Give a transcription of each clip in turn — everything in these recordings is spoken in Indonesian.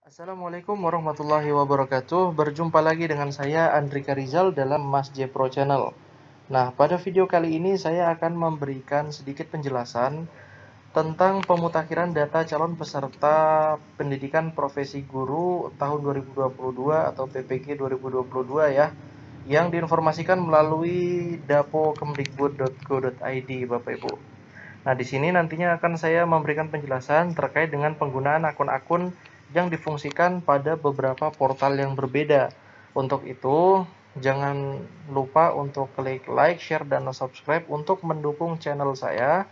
Assalamualaikum warahmatullahi wabarakatuh. Berjumpa lagi dengan saya Andrika Rizal dalam Mas J Pro Channel. Nah, pada video kali ini saya akan memberikan sedikit penjelasan tentang pemutakhiran data calon peserta pendidikan profesi guru tahun 2022 atau PPG 2022 ya, yang diinformasikan melalui dapokemdikbud.go.id Bapak Ibu. Nah, di sini nantinya akan saya memberikan penjelasan terkait dengan penggunaan akun-akun yang difungsikan pada beberapa portal yang berbeda. Untuk itu, jangan lupa untuk klik like, share, dan subscribe untuk mendukung channel saya.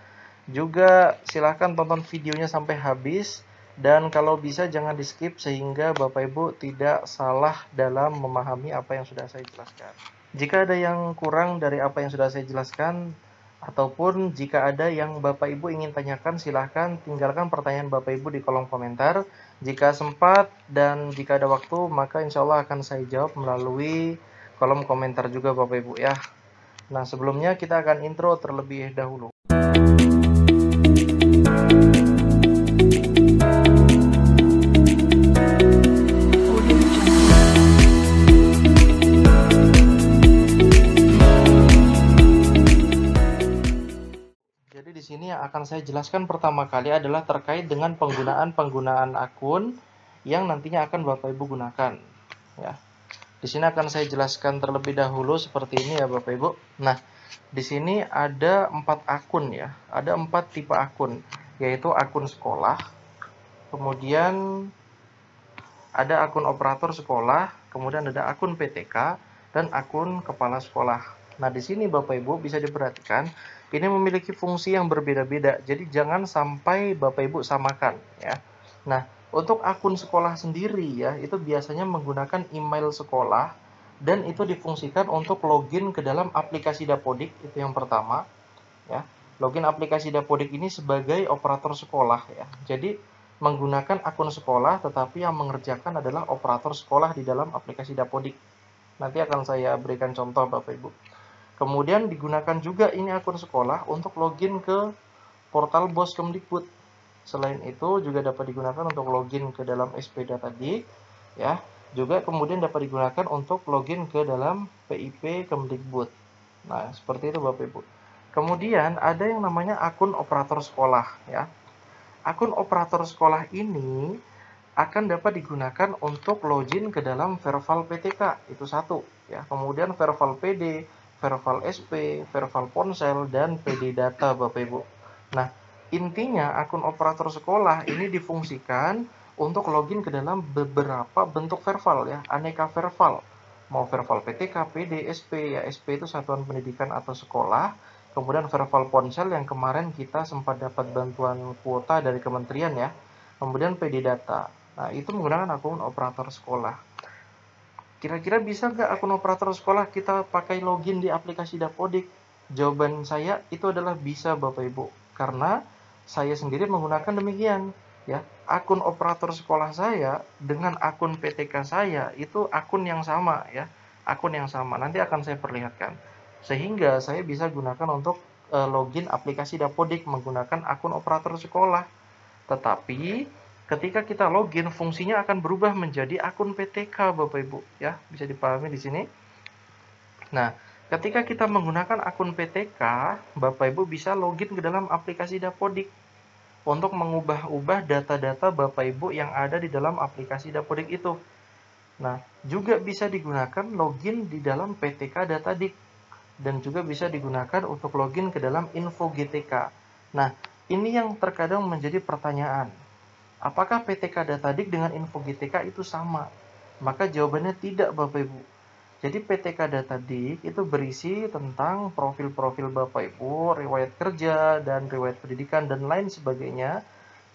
Juga silahkan tonton videonya sampai habis. Dan kalau bisa jangan di-skip sehingga Bapak Ibu tidak salah dalam memahami apa yang sudah saya jelaskan. Jika ada yang kurang dari apa yang sudah saya jelaskan, ataupun jika ada yang Bapak Ibu ingin tanyakan, silahkan tinggalkan pertanyaan Bapak Ibu di kolom komentar. Jika sempat dan jika ada waktu, maka insya Allah akan saya jawab melalui kolom komentar juga Bapak Ibu ya. Nah, sebelumnya kita akan intro terlebih dahulu. Jadi di sini yang akan saya jelaskan pertama kali adalah terkait dengan penggunaan akun yang nantinya akan Bapak Ibu gunakan. Ya, di sini akan saya jelaskan terlebih dahulu seperti ini ya Bapak Ibu. Nah, di sini ada 4 akun ya, ada 4 tipe akun, yaitu akun sekolah, kemudian ada akun operator sekolah, kemudian ada akun PTK, dan akun kepala sekolah. Nah, di sini Bapak Ibu bisa diperhatikan, ini memiliki fungsi yang berbeda-beda. Jadi jangan sampai Bapak Ibu samakan ya. Nah, untuk akun sekolah sendiri ya, itu biasanya menggunakan email sekolah dan itu difungsikan untuk login ke dalam aplikasi Dapodik, itu yang pertama ya. Login aplikasi Dapodik ini sebagai operator sekolah ya. Jadi menggunakan akun sekolah, tetapi yang mengerjakan adalah operator sekolah di dalam aplikasi Dapodik. Nanti akan saya berikan contoh Bapak Ibu. Kemudian digunakan juga ini akun sekolah untuk login ke portal BOS Kemdikbud. Selain itu juga dapat digunakan untuk login ke dalam SP Datadik ya. Juga kemudian dapat digunakan untuk login ke dalam PIP Kemdikbud. Nah, seperti itu Bapak Ibu. Kemudian ada yang namanya akun operator sekolah ya. Akun operator sekolah ini akan dapat digunakan untuk login ke dalam Verval PTK, itu satu ya. Kemudian Verval PD, Verval SP, Verval Ponsel, dan PD Data Bapak Ibu. Nah, intinya akun operator sekolah ini difungsikan untuk login ke dalam beberapa bentuk Verval ya, aneka Verval. Mau Verval PTK, PD, SP ya, SP itu satuan pendidikan atau sekolah. Kemudian Verval Ponsel yang kemarin kita sempat dapat bantuan kuota dari kementerian ya. Kemudian PD Data. Nah, itu menggunakan akun operator sekolah. Kira-kira bisa nggak akun operator sekolah kita pakai login di aplikasi Dapodik? Jawaban saya itu adalah bisa Bapak Ibu. Karena saya sendiri menggunakan demikian. Ya, akun operator sekolah saya dengan akun PTK saya itu akun yang sama ya. Akun yang sama. Nanti akan saya perlihatkan. Sehingga saya bisa gunakan untuk login aplikasi Dapodik menggunakan akun operator sekolah. Tetapi ketika kita login, fungsinya akan berubah menjadi akun PTK Bapak Ibu ya, bisa dipahami di sini. Nah, ketika kita menggunakan akun PTK, Bapak Ibu bisa login ke dalam aplikasi Dapodik untuk mengubah-ubah data-data Bapak Ibu yang ada di dalam aplikasi Dapodik itu. Nah, juga bisa digunakan login di dalam PTK Datadik dan juga bisa digunakan untuk login ke dalam info GTK. Nah, ini yang terkadang menjadi pertanyaan. Apakah PTK Datadik dengan info GTK itu sama? Maka jawabannya tidak Bapak Ibu. Jadi PTK Datadik itu berisi tentang profil-profil Bapak Ibu, riwayat kerja, dan riwayat pendidikan, dan lain sebagainya.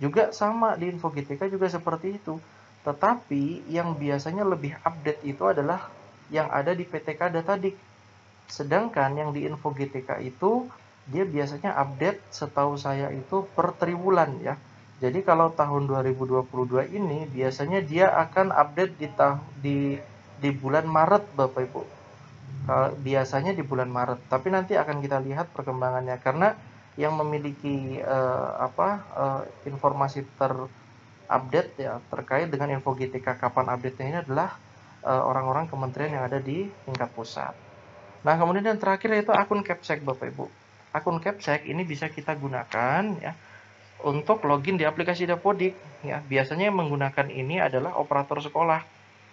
Juga sama di info GTK juga seperti itu. Tetapi yang biasanya lebih update itu adalah yang ada di PTK Datadik. Sedangkan yang di info GTK itu dia biasanya update setahu saya itu per triwulan ya. Jadi kalau tahun 2022 ini biasanya dia akan update di bulan Maret Bapak Ibu. Biasanya di bulan Maret, tapi nanti akan kita lihat perkembangannya karena yang memiliki informasi update ya terkait dengan info GTK. Kapan update-nya ini adalah orang-orang kementerian yang ada di tingkat pusat. Nah, kemudian yang terakhir yaitu akun Capsek, Bapak Ibu. Akun Capsek ini bisa kita gunakan ya untuk login di aplikasi Dapodik ya. Biasanya yang menggunakan ini adalah operator sekolah.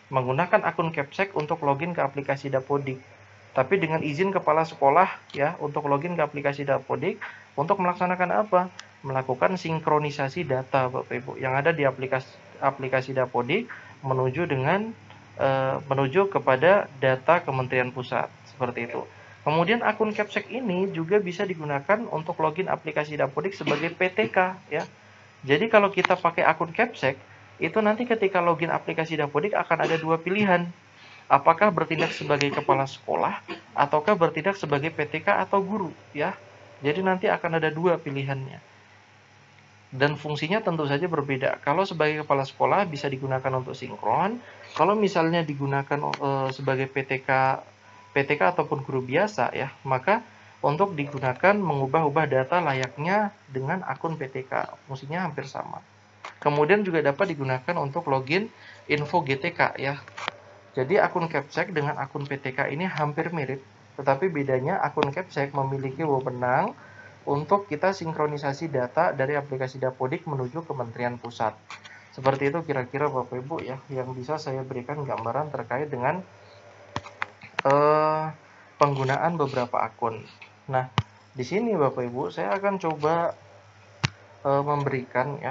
Menggunakan akun Capsek untuk login ke aplikasi Dapodik. Tapi dengan izin kepala sekolah ya untuk login ke aplikasi Dapodik untuk melaksanakan apa? Melakukan sinkronisasi data Bapak Ibu yang ada di aplikasi Dapodik menuju kepada data Kementerian Pusat seperti itu. Kemudian akun Capsek ini juga bisa digunakan untuk login aplikasi Dapodik sebagai PTK ya. Jadi kalau kita pakai akun Capsek itu nanti ketika login aplikasi Dapodik akan ada dua pilihan. Apakah bertindak sebagai kepala sekolah ataukah bertindak sebagai PTK atau guru ya. Jadi nanti akan ada dua pilihannya. Dan fungsinya tentu saja berbeda. Kalau sebagai kepala sekolah bisa digunakan untuk sinkron. Kalau misalnya digunakan sebagai PTK ataupun guru biasa ya, maka untuk digunakan mengubah-ubah data layaknya dengan akun PTK. Fungsinya hampir sama. Kemudian juga dapat digunakan untuk login info GTK ya. Jadi akun Capsek dengan akun PTK ini hampir mirip, tetapi bedanya akun Capsek memiliki wewenang untuk kita sinkronisasi data dari aplikasi Dapodik menuju Kementerian Pusat. Seperti itu kira-kira Bapak Ibu ya, yang bisa saya berikan gambaran terkait dengan penggunaan beberapa akun. Nah, di sini Bapak Ibu saya akan coba memberikan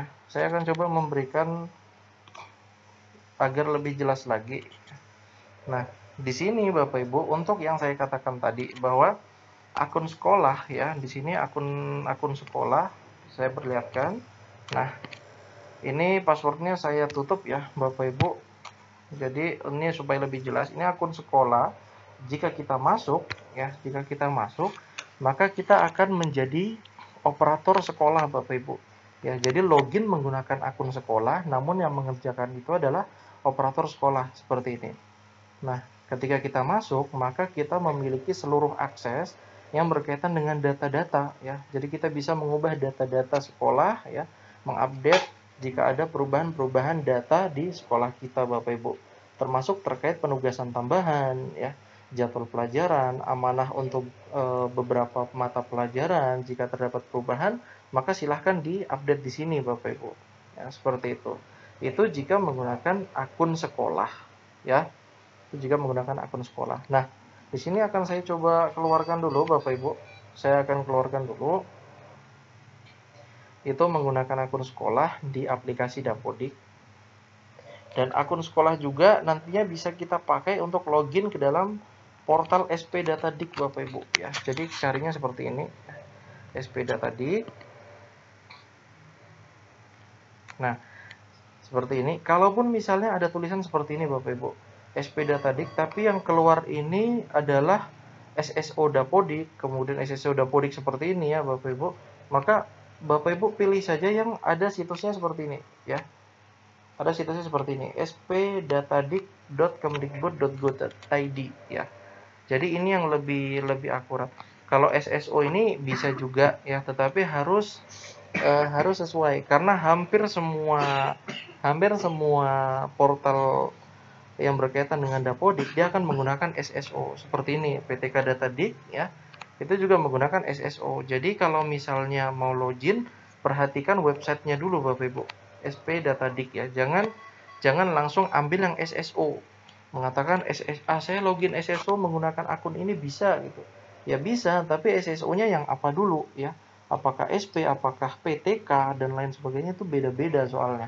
agar lebih jelas lagi. Nah, di sini Bapak Ibu untuk yang saya katakan tadi bahwa akun sekolah ya, di sini akun sekolah saya perlihatkan. Nah, ini passwordnya saya tutup ya Bapak Ibu. Jadi ini supaya lebih jelas, ini akun sekolah. Jika kita masuk ya, maka kita akan menjadi operator sekolah Bapak Ibu. Ya, jadi login menggunakan akun sekolah, namun yang mengerjakan itu adalah operator sekolah seperti ini. Nah, ketika kita masuk, maka kita memiliki seluruh akses yang berkaitan dengan data-data ya. Jadi kita bisa mengubah data-data sekolah ya, mengupdate jika ada perubahan-perubahan data di sekolah kita Bapak Ibu. Termasuk terkait penugasan tambahan ya, jadwal pelajaran, amanah untuk beberapa mata pelajaran. Jika terdapat perubahan, maka silahkan diupdate di sini Bapak Ibu. Ya, seperti itu. Itu jika menggunakan akun sekolah ya. Itu jika menggunakan akun sekolah. Nah, di sini akan saya coba keluarkan dulu Bapak Ibu. Saya akan keluarkan dulu. Itu menggunakan akun sekolah di aplikasi Dapodik. Dan akun sekolah juga nantinya bisa kita pakai untuk login ke dalam portal SP Datadik Bapak Ibu ya. Jadi carinya seperti ini. SP Datadik. Nah, seperti ini. Kalaupun misalnya ada tulisan seperti ini Bapak Ibu, SP Datadik, tapi yang keluar ini adalah SSO Dapodik, kemudian SSO Dapodik seperti ini ya Bapak Ibu, maka Bapak Ibu pilih saja yang ada situsnya seperti ini ya. Ada situsnya seperti ini, spdatadik.kemdikbud.go.id ya. Jadi ini yang lebih akurat. Kalau SSO ini bisa juga ya, tetapi harus sesuai karena hampir semua portal yang berkaitan dengan Dapodik dia akan menggunakan SSO seperti ini. PTK Datadik ya, itu juga menggunakan SSO. Jadi kalau misalnya mau login, perhatikan websitenya dulu Bapak Ibu, SP Datadik ya. Jangan langsung ambil yang SSO. Mengatakan saya login SSO menggunakan akun ini bisa gitu. Ya bisa, tapi SSO-nya yang apa dulu ya? Apakah SP, apakah PTK dan lain sebagainya, itu beda-beda soalnya.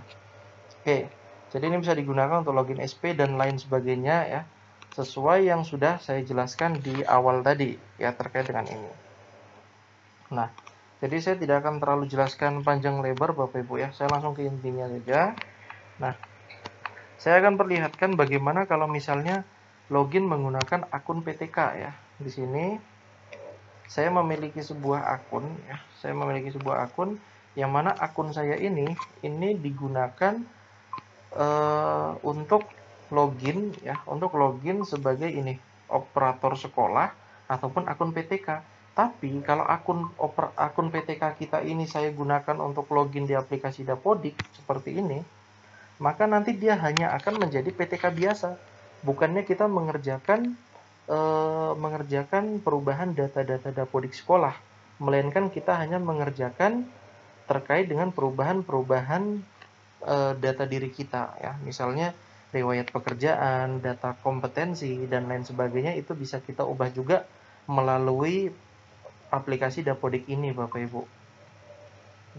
Oke. Jadi ini bisa digunakan untuk login SP dan lain sebagainya ya. Sesuai yang sudah saya jelaskan di awal tadi ya terkait dengan ini. Nah, jadi saya tidak akan terlalu jelaskan panjang lebar Bapak Ibu ya. Saya langsung ke intinya saja. Nah, saya akan perlihatkan bagaimana kalau misalnya login menggunakan akun PTK ya. Di sini saya memiliki sebuah akun ya. Saya memiliki sebuah akun yang mana akun saya ini digunakan untuk login ya, sebagai ini operator sekolah ataupun akun PTK. Tapi kalau akun PTK kita ini saya gunakan untuk login di aplikasi Dapodik seperti ini, maka nanti dia hanya akan menjadi PTK biasa. Bukannya kita mengerjakan perubahan data-data dapodik sekolah, melainkan kita hanya mengerjakan terkait dengan perubahan-perubahan data diri kita ya. Misalnya riwayat pekerjaan, data kompetensi dan lain sebagainya itu bisa kita ubah juga melalui aplikasi Dapodik ini Bapak Ibu.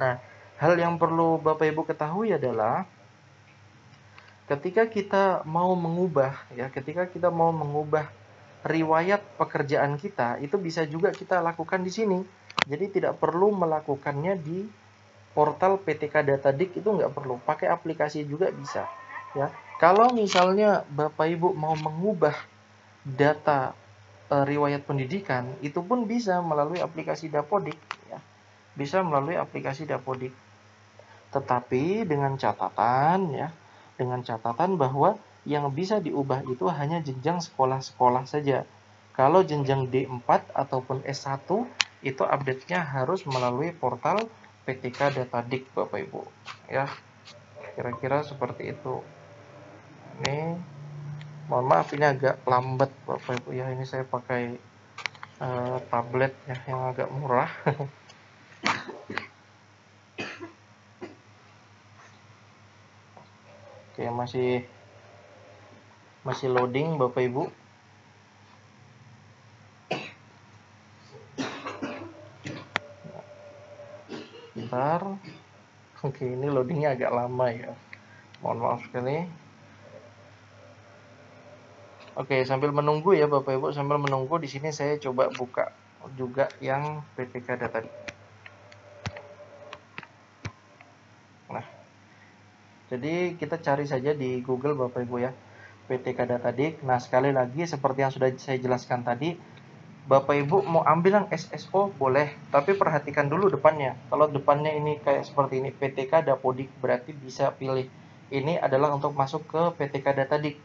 Nah, hal yang perlu Bapak Ibu ketahui adalah ketika kita mau mengubah riwayat pekerjaan kita, itu bisa juga kita lakukan di sini. Jadi tidak perlu melakukannya di portal PTK Datadik, itu nggak perlu, pakai aplikasi juga bisa ya. Kalau misalnya Bapak Ibu mau mengubah data riwayat pendidikan, itu pun bisa melalui aplikasi Dapodik ya. Bisa melalui aplikasi Dapodik. Tetapi dengan catatan bahwa yang bisa diubah itu hanya jenjang sekolah-sekolah saja. Kalau jenjang D4 ataupun S1 itu update-nya harus melalui portal PTK Datadik Bapak Ibu ya. Kira-kira seperti itu. Ini mohon maaf ini agak lambat Bapak Ibu ya. Ini saya pakai tablet ya yang agak murah. Oke, masih loading Bapak Ibu. Bentar. Oke, ini loadingnya agak lama ya. Mohon maaf sekali. Oke, sambil menunggu ya Bapak Ibu, sambil menunggu di sini saya coba buka juga yang PTK Data. Nah, jadi kita cari saja di Google Bapak Ibu ya, PTK Datadik. Nah, sekali lagi seperti yang sudah saya jelaskan tadi, Bapak Ibu mau ambil yang SSO boleh, tapi perhatikan dulu depannya. Kalau depannya ini kayak seperti ini, PTK Dapodik, berarti bisa pilih ini adalah untuk masuk ke PTK Datadik.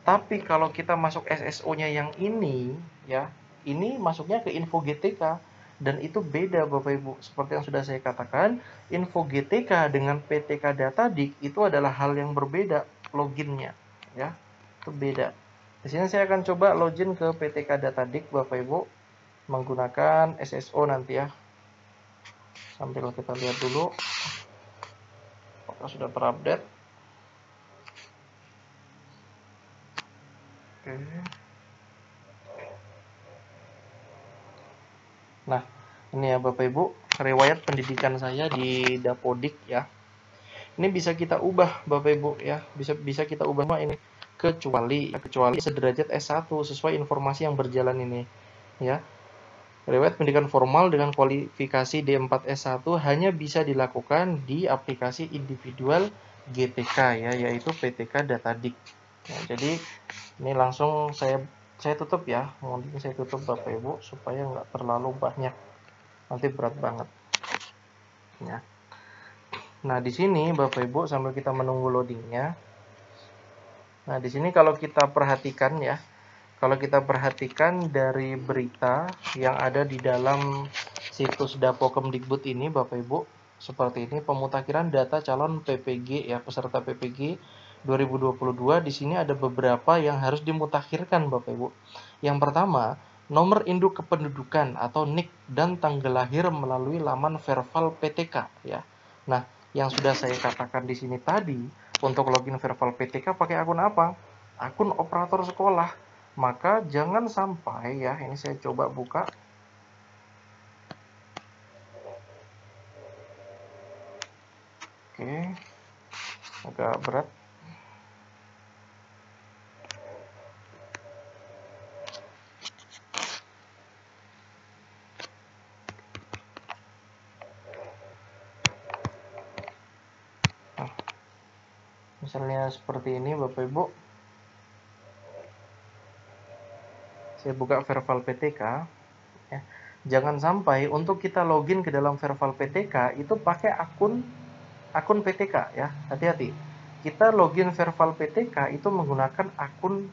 Tapi kalau kita masuk SSO-nya yang ini, ya, ini masuknya ke info GTK. Dan itu beda Bapak Ibu. Seperti yang sudah saya katakan, info GTK dengan PTK Datadik itu adalah hal yang berbeda loginnya. Ya, itu beda. Di sini saya akan coba login ke PTK Datadik Bapak Ibu menggunakan SSO nanti ya. Sambil kita lihat dulu apakah sudah terupdate. Oke. Nah, ini ya Bapak Ibu, riwayat pendidikan saya di Dapodik ya. Ini bisa kita ubah Bapak Ibu ya. Bisa kita ubah ini kecuali sederajat S1 sesuai informasi yang berjalan ini ya. Riwayat pendidikan formal dengan kualifikasi D4 S1 hanya bisa dilakukan di aplikasi individual GTK ya, yaitu PTK Datadik. Nah, jadi ini langsung saya tutup ya. Mungkin saya tutup Bapak Ibu supaya nggak terlalu banyak. Nanti berat banget. Ya. Nah, di sini Bapak Ibu sambil kita menunggu loadingnya. Nah, di sini kalau kita perhatikan ya, dari berita yang ada di dalam situs Dapokemdikbud ini Bapak Ibu, seperti ini pemutakhiran data calon PPG ya, peserta PPG 2022. Di sini ada beberapa yang harus dimutakhirkan Bapak Ibu. Yang pertama, nomor induk kependudukan atau NIK dan tanggal lahir melalui laman Verval PTK ya. Nah, yang sudah saya katakan di sini tadi, untuk login Verval PTK pakai akun apa? Akun operator sekolah. Maka jangan sampai ya, ini saya coba buka. Oke, agak berat. Nah, misalnya seperti ini Bapak Ibu. Saya buka Verval PTK ya. Jangan sampai untuk kita login ke dalam Verval PTK itu pakai akun PTK ya. Hati-hati. Kita login Verval PTK itu menggunakan akun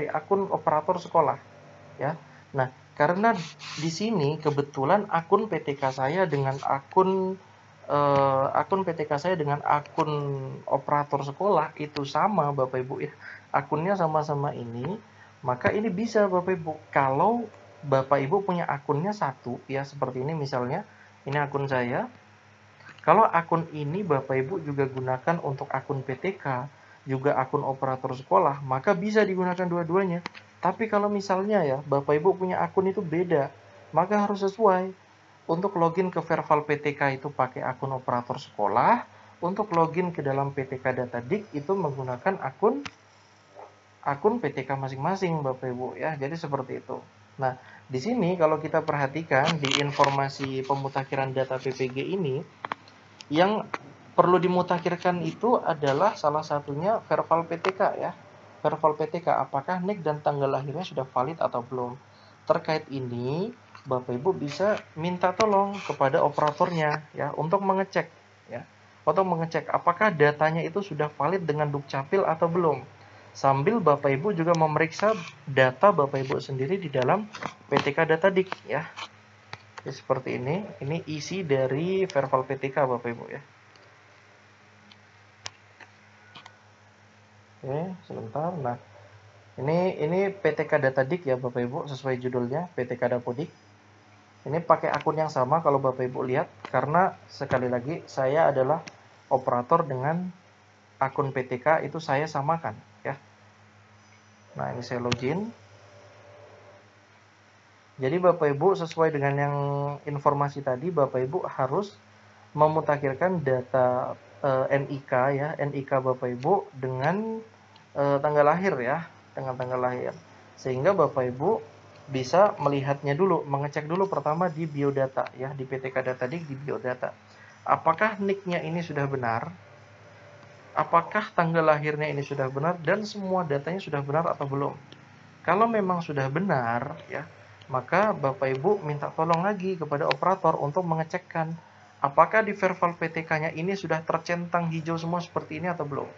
akun operator sekolah ya. Nah, karena di sini kebetulan akun PTK saya dengan akun akun PTK saya dengan akun operator sekolah itu sama Bapak Ibu ya, akunnya sama-sama ini, maka ini bisa Bapak Ibu. Kalau Bapak Ibu punya akunnya satu ya, seperti ini misalnya, ini akun saya. Kalau akun ini Bapak Ibu juga gunakan untuk akun PTK, juga akun operator sekolah, maka bisa digunakan dua-duanya. Tapi kalau misalnya ya, Bapak Ibu punya akun itu beda, maka harus sesuai. Untuk login ke Verval PTK itu pakai akun operator sekolah, untuk login ke dalam PTK Datadik itu menggunakan akun PTK masing-masing Bapak Ibu ya. Jadi seperti itu. Nah, di sini kalau kita perhatikan di informasi pemutakhiran data PPG ini, yang perlu dimutakhirkan itu adalah salah satunya Verval PTK ya. Verval PTK, apakah NIK dan tanggal lahirnya sudah valid atau belum. Terkait ini, Bapak Ibu bisa minta tolong kepada operatornya ya untuk mengecek ya. Untuk mengecek apakah datanya itu sudah valid dengan Dukcapil atau belum. Sambil Bapak Ibu juga memeriksa data Bapak Ibu sendiri di dalam PTK Datadik ya. Ya, seperti ini isi dari Verval PTK Bapak Ibu ya. Oke, sebentar. Nah, ini PTK Datadik ya Bapak Ibu, sesuai judulnya PTK Dapodik. Ini pakai akun yang sama kalau Bapak Ibu lihat, karena sekali lagi saya adalah operator dengan akun PTK itu saya samakan ya. Nah, ini saya login. Jadi Bapak Ibu sesuai dengan yang informasi tadi, Bapak Ibu harus memutakhirkan data NIK ya, NIK Bapak Ibu dengan tanggal lahir ya, dengan tanggal lahir. Sehingga Bapak Ibu bisa melihatnya dulu, mengecek dulu pertama di biodata ya, di PTK Datadik di biodata. Apakah NIK-nya ini sudah benar? Apakah tanggal lahirnya ini sudah benar dan semua datanya sudah benar atau belum? Kalau memang sudah benar ya, maka Bapak Ibu minta tolong lagi kepada operator untuk mengecekkan apakah di Verval PTK-nya ini sudah tercentang hijau semua seperti ini atau belum.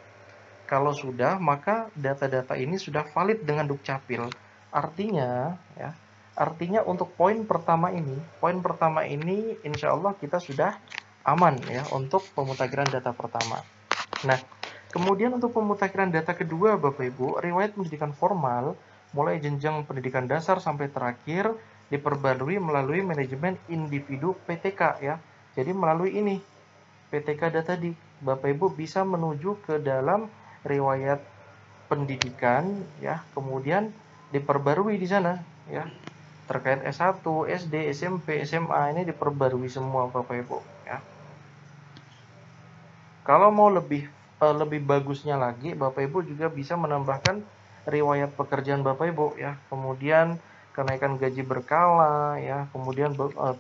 Kalau sudah, maka data-data ini sudah valid dengan Dukcapil. Artinya ya, artinya untuk poin pertama ini insya Allah kita sudah aman ya untuk pemutakhiran data pertama. Nah, kemudian untuk pemutakhiran data kedua Bapak Ibu, riwayat pendidikan formal mulai jenjang pendidikan dasar sampai terakhir diperbarui melalui manajemen individu PTK ya. Jadi melalui ini PTK data di Bapak Ibu bisa menuju ke dalam riwayat pendidikan ya, kemudian diperbarui di sana ya. Terkait S1, SD, SMP, SMA ini diperbarui semua Bapak Ibu ya. Kalau mau lebih bagusnya lagi, Bapak Ibu juga bisa menambahkan riwayat pekerjaan Bapak Ibu ya. Kemudian kenaikan gaji berkala ya, kemudian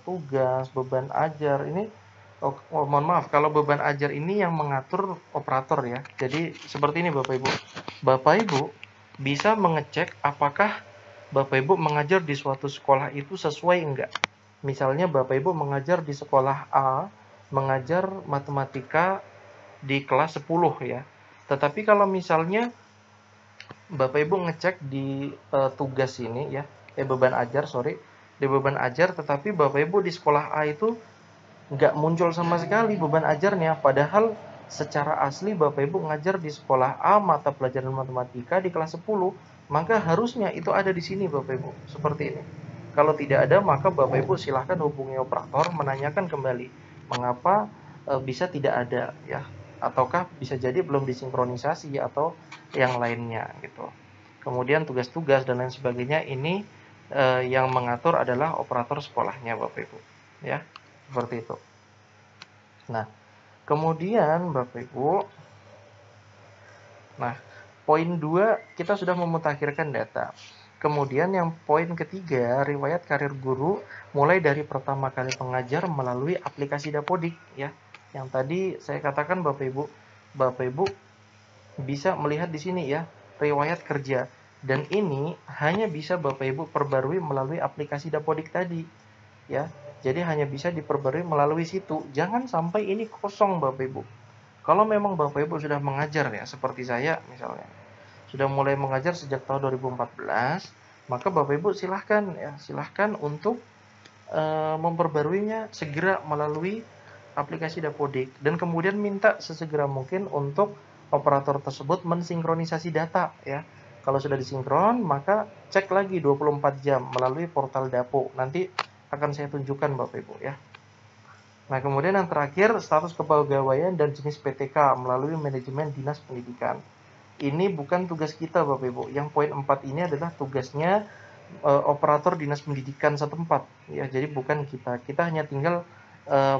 tugas, beban ajar. Ini mohon maaf, kalau beban ajar ini yang mengatur operator ya. Jadi seperti ini Bapak Ibu. Bapak Ibu bisa mengecek apakah Bapak Ibu mengajar di suatu sekolah itu sesuai enggak. Misalnya Bapak Ibu mengajar di sekolah A, mengajar matematika di kelas 10 ya. Tetapi kalau misalnya Bapak Ibu ngecek di tugas ini ya, beban ajar, di beban ajar, tetapi Bapak Ibu di sekolah A itu nggak muncul sama sekali beban ajarnya, padahal secara asli Bapak Ibu ngajar di sekolah A mata pelajaran matematika di kelas 10, maka harusnya itu ada di sini Bapak Ibu, seperti ini. Kalau tidak ada, maka Bapak Ibu silahkan hubungi operator menanyakan kembali mengapa bisa tidak ada ya, ataukah bisa jadi belum disinkronisasi atau yang lainnya gitu. Kemudian tugas-tugas dan lain sebagainya ini yang mengatur adalah operator sekolahnya Bapak Ibu ya, seperti itu. Nah, kemudian Bapak Ibu, nah poin 2 kita sudah memutakhirkan data. Kemudian yang poin ketiga, riwayat karir guru mulai dari pertama kali pengajar melalui aplikasi Dapodik ya. Yang tadi saya katakan Bapak Ibu bisa melihat di sini ya, riwayat kerja. Dan ini hanya bisa Bapak Ibu perbarui melalui aplikasi Dapodik tadi ya. Jadi hanya bisa diperbarui melalui situ. Jangan sampai ini kosong Bapak Ibu. Kalau memang Bapak Ibu sudah mengajar ya, seperti saya misalnya, sudah mulai mengajar sejak tahun 2014, maka Bapak Ibu silahkan untuk memperbaruinya segera melalui aplikasi Dapodik dan kemudian minta sesegera mungkin untuk operator tersebut mensinkronisasi data ya. Kalau sudah disinkron, maka cek lagi 24 jam melalui portal Dapo. Nanti akan saya tunjukkan Bapak Ibu ya. Nah, kemudian yang terakhir, status kepegawaian dan jenis PTK melalui manajemen Dinas Pendidikan. Ini bukan tugas kita Bapak Ibu. Yang poin 4 ini adalah tugasnya operator Dinas Pendidikan setempat ya. Jadi bukan kita. Kita hanya tinggal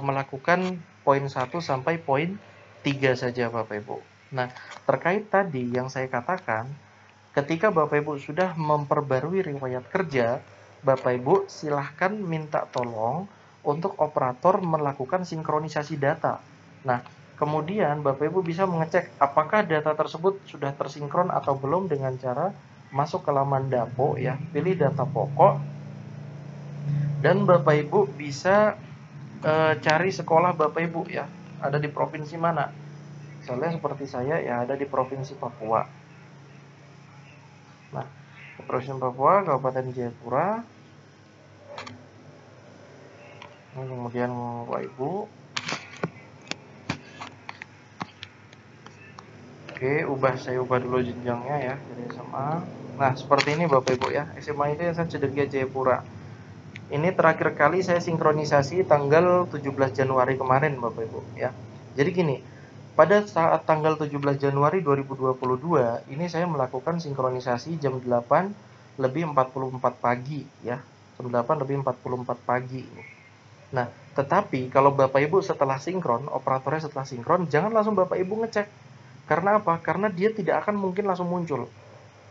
melakukan poin 1 sampai poin 3 saja Bapak Ibu. Nah, terkait tadi yang saya katakan, ketika Bapak Ibu sudah memperbarui riwayat kerja, Bapak Ibu silahkan minta tolong untuk operator melakukan sinkronisasi data. Nah, kemudian Bapak Ibu bisa mengecek apakah data tersebut sudah tersinkron atau belum dengan cara masuk ke laman Dapo ya, pilih data pokok, dan Bapak Ibu bisa cari sekolah Bapak Ibu ya, ada di provinsi mana. Misalnya seperti saya ya, ada di Provinsi Papua. Nah, Provinsi Papua, Kabupaten Jayapura. Nah, kemudian Bapak Ibu. Oke, saya ubah dulu jenjangnya ya, dari SMA. Nah, seperti ini Bapak Ibu ya. SMA itu Yayasan Cendekia Jayapura. Ini terakhir kali saya sinkronisasi tanggal 17 Januari kemarin Bapak Ibu ya. Jadi gini, pada saat tanggal 17 Januari 2022 ini saya melakukan sinkronisasi jam 8 lebih 44 pagi ya. Jam 8 lebih 44 pagi. Nah, tetapi kalau Bapak Ibu setelah sinkron, operatornya setelah sinkron, jangan langsung Bapak Ibu ngecek. Karena apa? Karena dia tidak akan mungkin langsung muncul.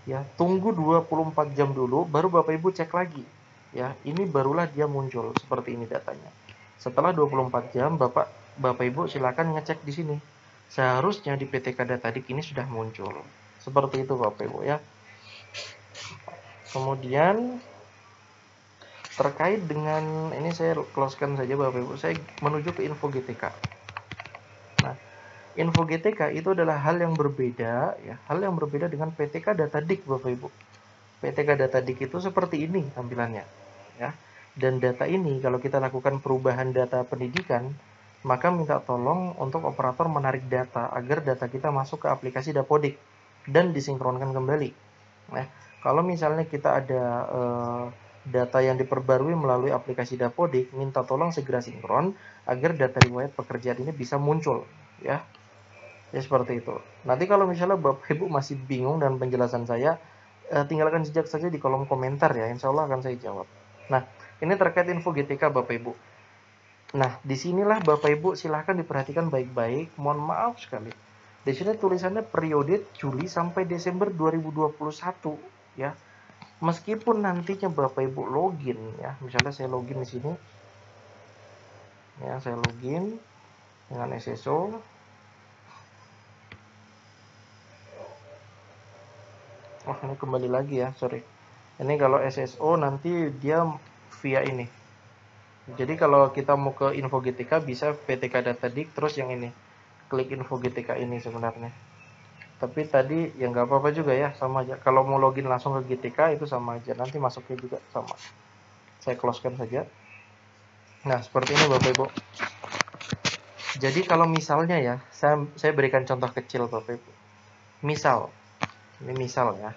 Ya, tunggu 24 jam dulu baru Bapak Ibu cek lagi. Ya, ini barulah dia muncul seperti ini datanya. Setelah 24 jam Bapak Ibu silakan ngecek di sini. Seharusnya di PTK Datadik ini sudah muncul. Seperti itu Bapak Ibu ya. Kemudian terkait dengan ini saya closekan saja Bapak Ibu. Saya menuju ke info GTK. Nah, info GTK itu adalah hal yang berbeda ya, hal yang berbeda dengan PTK Datadik Bapak Ibu. PTK Datadik itu seperti ini tampilannya ya. Dan data ini kalau kita lakukan perubahan data pendidikan, maka minta tolong untuk operator menarik data agar data kita masuk ke aplikasi Dapodik dan disinkronkan kembali. Nah, kalau misalnya kita ada data yang diperbarui melalui aplikasi Dapodik, minta tolong segera sinkron agar data riwayat pekerjaan ini bisa muncul ya. Ya seperti itu. Nanti kalau misalnya Bapak Ibu masih bingung dan penjelasan saya, tinggalkan jejak saja di kolom komentar ya, insya Allah akan saya jawab. Nah, ini terkait info GTK Bapak Ibu. Nah, disinilah Bapak Ibu silahkan diperhatikan baik-baik. Mohon maaf sekali. Di sini tulisannya periode Juli sampai Desember 2021 ya. Meskipun nantinya Bapak Ibu login ya, misalnya saya login di sini. Ya, saya login dengan SSO. Oh, ini kembali lagi ya, sorry. Ini kalau SSO nanti dia via ini. Jadi kalau kita mau ke info GTK bisa PTK Datadik terus yang ini. Klik info GTK ini sebenarnya. Tapi tadi ya nggak apa-apa juga ya, sama aja. Kalau mau login langsung ke GTK itu sama aja. Nanti masuknya juga sama. Saya closekan saja. Nah, seperti ini Bapak Ibu. Jadi kalau misalnya ya, saya berikan contoh kecil Bapak Ibu. Misal, ini misal ya.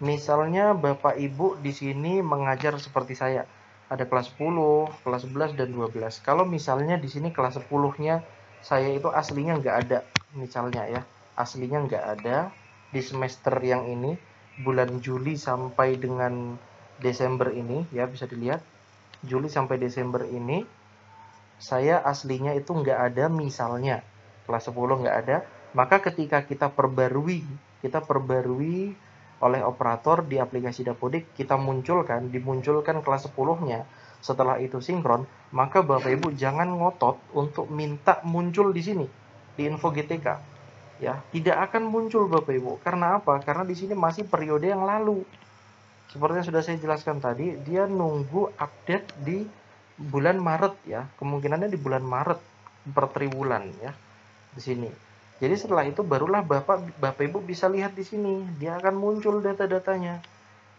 Misalnya Bapak Ibu di sini mengajar seperti saya. Ada kelas 10, kelas 11 dan 12. Kalau misalnya di sini kelas 10-nya saya itu aslinya nggak ada, misalnya ya. Aslinya nggak ada di semester yang ini, bulan Juli sampai dengan Desember ini ya, bisa dilihat. Juli sampai Desember ini saya aslinya itu nggak ada, misalnya kelas 10 nggak ada, maka ketika kita perbarui oleh operator di aplikasi Dapodik, kita dimunculkan kelas 10-nya, setelah itu sinkron, maka Bapak Ibu jangan ngotot untuk minta muncul di sini di info GTK ya, tidak akan muncul Bapak Ibu. Karena apa? Karena di sini masih periode yang lalu. Seperti yang sudah saya jelaskan tadi, dia nunggu update di bulan Maret ya, kemungkinannya di bulan Maret per triwulan ya di sini. Jadi setelah itu barulah Bapak Ibu bisa lihat di sini, dia akan muncul data-datanya.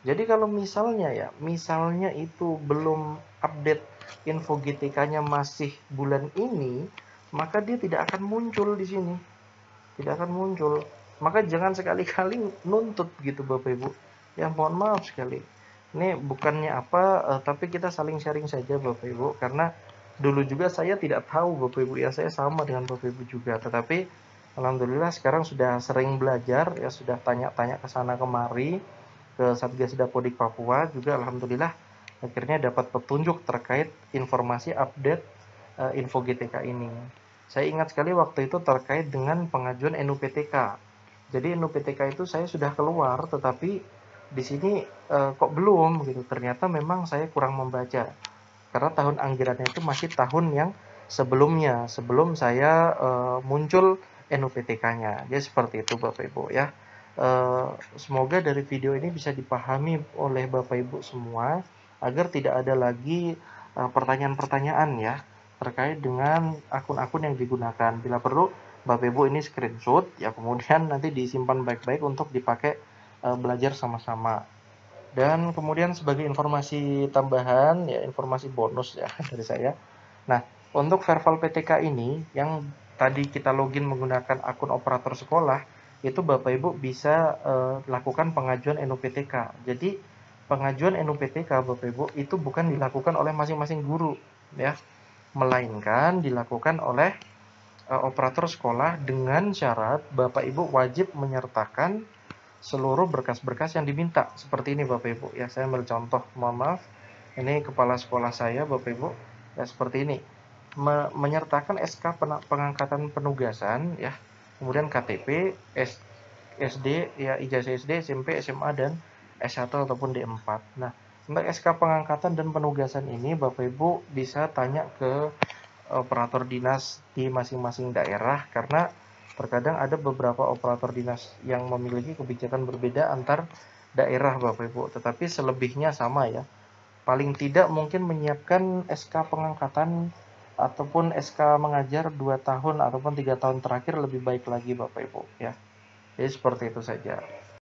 Jadi kalau misalnya itu belum update info GTK-nya masih bulan ini, maka dia tidak akan muncul di sini. Tidak akan muncul. Maka jangan sekali-kali nuntut gitu Bapak Ibu. Ya mohon maaf sekali. Ini bukannya apa, tapi kita saling sharing saja Bapak Ibu. Karena dulu juga saya tidak tahu Bapak Ibu ya, saya sama dengan Bapak Ibu juga. Tetapi alhamdulillah sekarang sudah sering belajar ya, sudah tanya-tanya ke sana kemari ke Satgas Dapodik Papua juga alhamdulillah akhirnya dapat petunjuk terkait informasi update info GTK ini. Saya ingat sekali waktu itu terkait dengan pengajuan NUPTK. Jadi NUPTK itu saya sudah keluar, tetapi di sini kok belum gitu. Ternyata memang saya kurang membaca. Karena tahun anggarannya itu masih tahun yang sebelumnya, sebelum saya muncul NUPTK-nya. Jadi seperti itu Bapak Ibu ya. Semoga dari video ini bisa dipahami oleh Bapak Ibu semua agar tidak ada lagi pertanyaan-pertanyaan ya terkait dengan akun-akun yang digunakan. Bila perlu Bapak Ibu ini screenshot ya, kemudian nanti disimpan baik-baik untuk dipakai belajar sama-sama. Dan kemudian sebagai informasi tambahan ya, informasi bonus ya dari saya. Nah, untuk Verval PTK ini yang tadi kita login menggunakan akun operator sekolah, itu Bapak Ibu bisa lakukan pengajuan NUPTK. Jadi pengajuan NUPTK Bapak Ibu itu bukan dilakukan oleh masing-masing guru ya, melainkan dilakukan oleh operator sekolah dengan syarat Bapak Ibu wajib menyertakan seluruh berkas-berkas yang diminta. Seperti ini Bapak Ibu ya, saya ambil contoh, mohon maaf. Ini kepala sekolah saya Bapak Ibu. Ya seperti ini. Menyertakan SK pengangkatan penugasan ya. Kemudian KTP, SD ya, ijazah SD, SMP, SMA dan S1 ataupun D4. Nah, untuk SK pengangkatan dan penugasan ini Bapak Ibu bisa tanya ke operator dinas di masing-masing daerah, karena terkadang ada beberapa operator dinas yang memiliki kebijakan berbeda antar daerah Bapak Ibu, tetapi selebihnya sama ya. Paling tidak mungkin menyiapkan SK pengangkatan ataupun SK mengajar 2 tahun ataupun 3 tahun terakhir lebih baik lagi Bapak Ibu ya. Jadi seperti itu saja.